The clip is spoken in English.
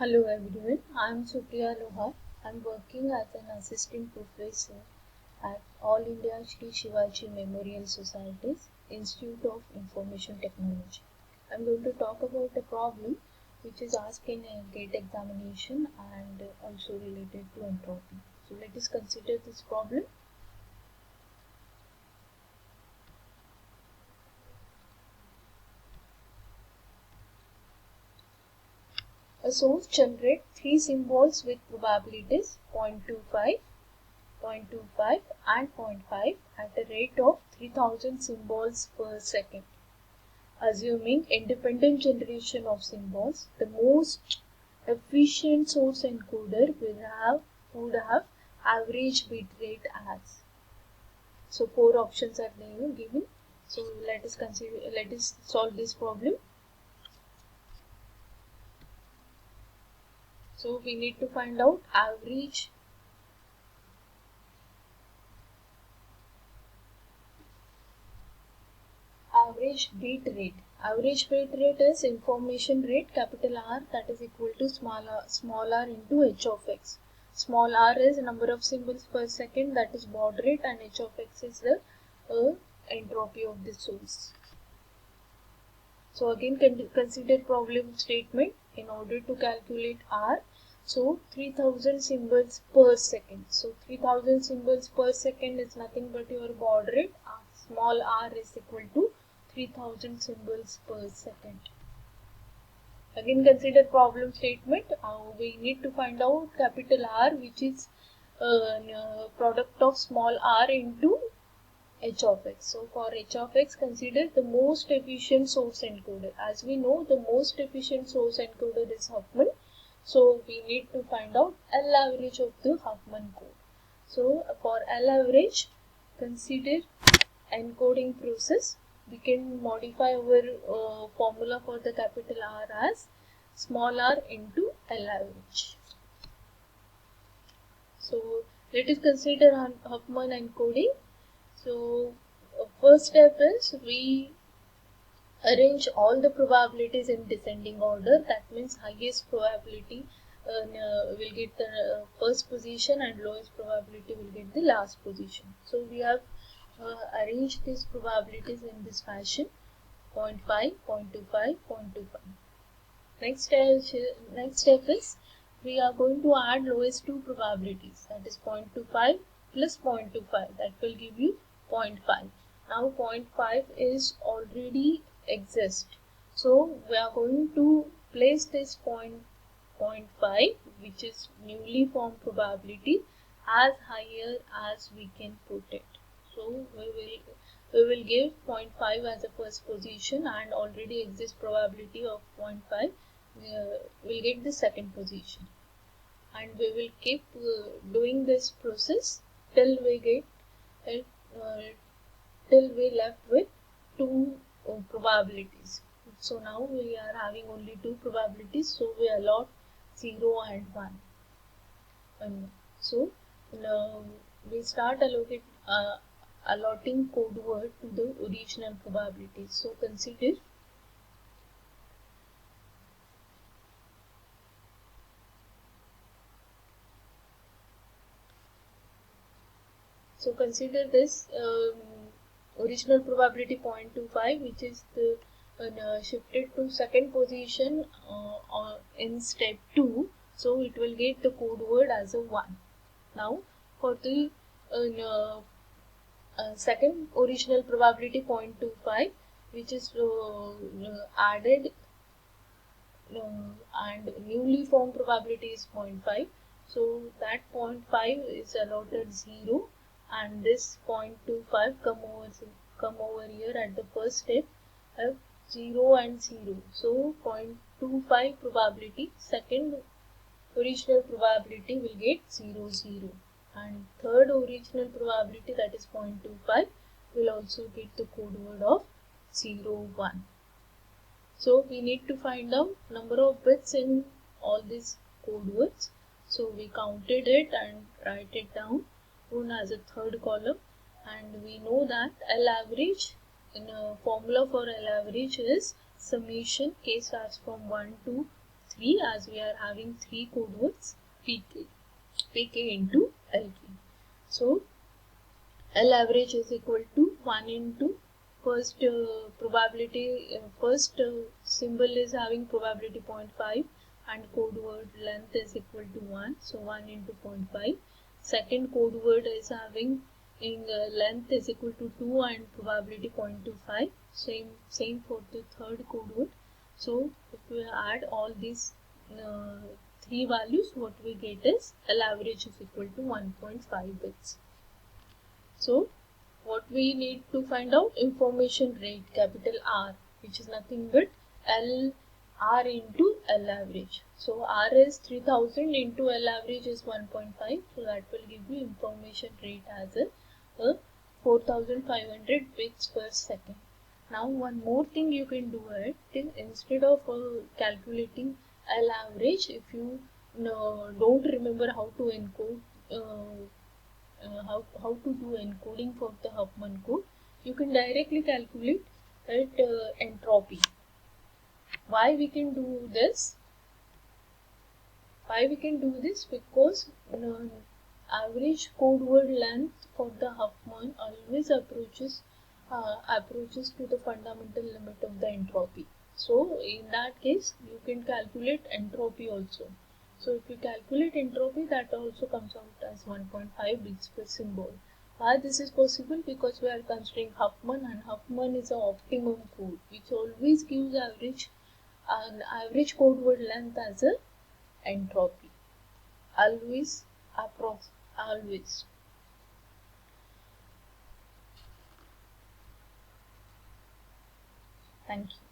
Hello everyone, I am Supriya Lohar. I am working as an assistant professor at All India Shri Shivaji Memorial Society's Institute of Information Technology. I am going to talk about a problem which is asked in a GATE examination and also related to entropy. So let us consider this problem. A source generates three symbols with probabilities 0.25, 0.25 and zero point 0.5 at a rate of 3000 symbols per second. Assuming independent generation of symbols, the most efficient source encoder would have average bit rate as. So four options are given. So let us solve this problem. So we need to find out average bit rate. Average bit rate is information rate capital R that is equal to small r into h of x. Small r is number of symbols per second, that is baud rate, and h of x is the entropy of the source. So again consider problem statement in order to calculate R. So 3000 symbols per second. So 3000 symbols per second is nothing but your baud rate. Small r is equal to 3000 symbols per second. Again consider problem statement. We need to find out capital R, which is product of small r into h of x. So for h of x, consider the most efficient source encoder. As we know, the most efficient source encoder is Huffman. So we need to find out L average of the Huffman code. So for L average, consider encoding process. We can modify our formula for the capital R as small r into L average. So let us consider Huffman encoding. So first step is we arrange all the probabilities in descending order. That means highest probability will get the first position and lowest probability will get the last position. So we have arranged these probabilities in this fashion: 0.5, 0.25, 0.25. Next step is we are going to add lowest two probabilities, that is 0.25 plus 0.25, that will give you 0.5. Now 0.5 is already exist, so we are going to place this 0.5, which is newly formed probability, as higher as we can put it. So we will give 0.5 as a first position, and already exists probability of 0.5 will get the second position, and we will keep doing this process till we get uh, till we left with two probabilities. So now we are having only two probabilities, so we allot 0 and 1. So we start allotting code word to the original probabilities. So consider this original probability 0.25, which is the shifted to second position in step 2. So it will get the code word as a 1. Now for the second original probability 0.25, which is added and newly formed probability is 0.5. So that 0.5 is allotted 0, and this 0.25 come over here at the first step of 0 and 0. So 0.25 probability, second original probability will get 0, 0, and third original probability, that is 0.25, will also get the code word of 0, 1. So we need to find out number of bits in all these code words. So we counted it and write it down as a third column, and we know that L average, in a formula for L average, is summation k starts from 1 to 3 as we are having 3 code words pk into lk. So L average is equal to 1 into first first symbol is having probability 0.5 and code word length is equal to 1, so 1 into 0.5. Second code word is having in length is equal to 2 and probability 0.25. Same for the third code word. So if we add all these three values, what we get is L average is equal to 1.5 bits. So what we need to find out, information rate, capital R, which is nothing but R into L average. So R is 3000 into L average is 1.5. So that will give you information rate as a 4500 bits per second. Now one more thing you can do it is, instead of calculating L average, if you don't remember how to encode how to do encoding for the Huffman code, you can directly calculate entropy. Why we can do this? Because average code word length for the Huffman always approaches to the fundamental limit of the entropy. So in that case, you can calculate entropy also. So if you calculate entropy, that also comes out as 1.5 bits per symbol. Why this is possible? Because we are considering Huffman, and Huffman is an optimum code which always gives an average code word length as a entropy. Always, always. Thank you.